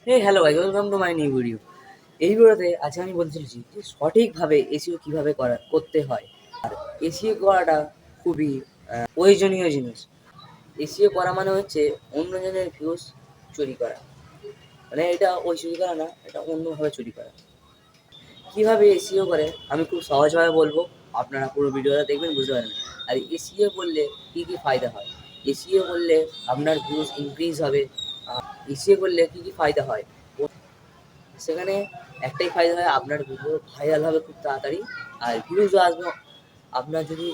Hey hello guys, welcome to my new video. এই ভিডিওতে আজকে আমি বলতে চলেছি যে সঠিকভাবে এসইও কীভাবে করতে হয়। আর এসইও করাটা খুবই প্রয়োজনীয় জিনিস। এসইও করা মানে হচ্ছে অন্যজনের ভিউজ চুরি করা, মানে এটা ওই চুরি করা না, এটা অন্যভাবে চুরি করা। কীভাবে এসইও করে আমি খুব সহজভাবে বলবো, আপনারা পুরো ভিডিওটা দেখবেন, বুঝতে পারবেন। আর এসইও করলে কী কী ফায়দা হয়, এসইও করলে আপনার ভিউজ ইনক্রিজ হবে। এসইও করলে কী কী ফায়দা হয়, সেখানে একটাই ফায়দা হয়, আপনার ভিডিও ভাইরাল হবে খুব তাড়াতাড়ি। আর ভিউজও আসবে। আপনার যদি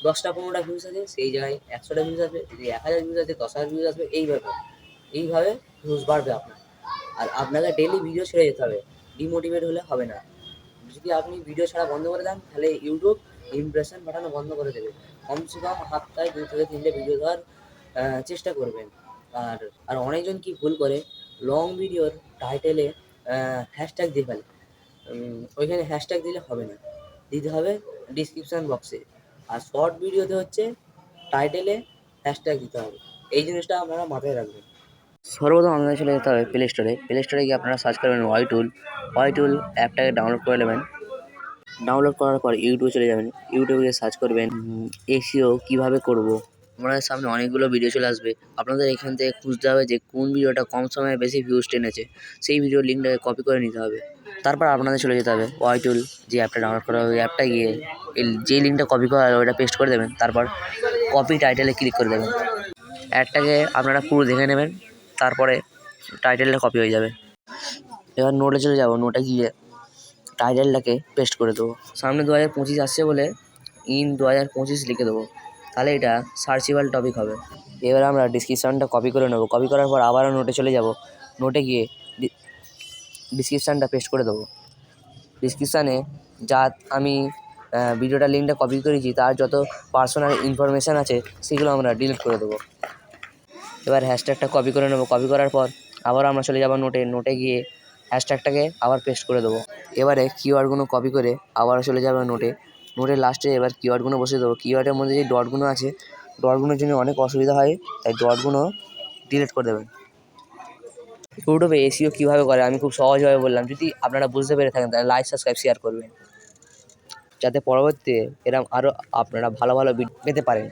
10টা 15টা ভিউজ আছে, সেই জায়গায় 100টা ভিউজ আসবে। যদি 1000 ভিউজ আছে, 10,000 ভিউজ আসবে। এইভাবে ভিউজ বাড়বে আপনার। আর আপনাকে ডেইলি ভিডিও ছেড়ে যেতে হবে, ডিমোটিভেট হলে হবে না। যদি আপনি ভিডিও ছাড়া বন্ধ করে দেন, তাহলে ইউটিউব ইমপ্রেশন পাঠানো বন্ধ করে দেবে। কমসে কম সপ্তাহে 2 থেকে 3টে ভিডিও দেওয়ার চেষ্টা করবেন। আর আর অনেকজন কি ভুল করে, লং ভিডিওর টাইটেলে হ্যাশট্যাগ দিয়ে ফেলে। ওইখানে হ্যাশট্যাগ দিলে হবে না, দিতে হবে ডিসক্রিপশান বক্সে। আর শর্ট ভিডিওতে হচ্ছে টাইটেলে হ্যাশট্যাগ দিতে হবে। এই জিনিসটা আপনারা মাথায় রাখবেন। সর্বপ্রথম আপনাদের চলে যেতে হবে প্লে স্টোরে গিয়ে আপনারা সার্চ করবেন ওয়াই টুল অ্যাপটাকে ডাউনলোড করে নেবেন। ডাউনলোড করার পর ইউটিউবে চলে যাবেন, ইউটিউবে গিয়ে সার্চ করবেন এসইও কীভাবে করব। আপনাদের সামনে অনেকগুলো ভিডিও চলে আসবে। আপনাদের এখান থেকে খুঁজতে হবে যে কোন ভিডিওটা কম সময়ে বেশি ভিউজ টেনেছে, সেই ভিডিওর লিঙ্কটাকে কপি করে নিতে হবে। তারপর আপনাদের চলে যেতে হবে ওয়াই টুল, যে অ্যাপটা ডাউনলোড করা হবে, ওই অ্যাপটা গিয়ে যেই লিঙ্কটা কপি করা হবে ওইটা পেস্ট করে দেবেন। তারপর কপি টাইটেলে ক্লিক করে দেবেন। অ্যাডটাকে আপনারা পুরো দেখে নেবেন, তারপরে টাইটেলটা কপি হয়ে যাবে। এবার নোটে চলে যাব, নোটে গিয়ে টাইটেলটাকে পেস্ট করে দেবো। সামনে 2025 আসছে বলে ইন 2025 লিখে দেবো, তাহলে এটা সার্চেবল টপিক হবে। এবার আমরা ডিসক্রিপশানটা কপি করে নেবো। কপি করার পর আবারও নোটে চলে যাব, নোটে গিয়ে ডিসক্রিপশানটা পেস্ট করে দেবো। ডিসক্রিপশানে যা আমি ভিডিওটার লিঙ্কটা কপি করেছি তার যত পার্সোনাল ইনফরমেশান আছে সেগুলো আমরা ডিলিট করে দেবো। এবার হ্যাশট্যাগটা কপি করে নেবো। কপি করার পর আবার আমরা চলে যাব নোটে গিয়ে হ্যাশট্যাগটাকে আবার পেস্ট করে দেবো। এবারে কিওয়ার্ডগুলো কপি করে আবারও চলে যাবে নোটের লাস্টে এবার কিওয়ার্ডগুলো বসিয়ে দেবো। কিওয়ার্ডের মধ্যে যে ডটগুলো আছে, ডটগুলোর জন্য অনেক অসুবিধা হয়, তাই ডটগুলো ডিলিট করে দেবেন। ইউটিউবে এসইও কীভাবে করে আমি খুব সহজভাবে বললাম। যদি আপনারা বুঝতে পেরে থাকেন তাহলে লাইক, সাবস্ক্রাইব, শেয়ার করবেন, যাতে পরবর্তীতে এরকম আরও আপনারা ভালো ভালো ভিডিও পেতে পারেন।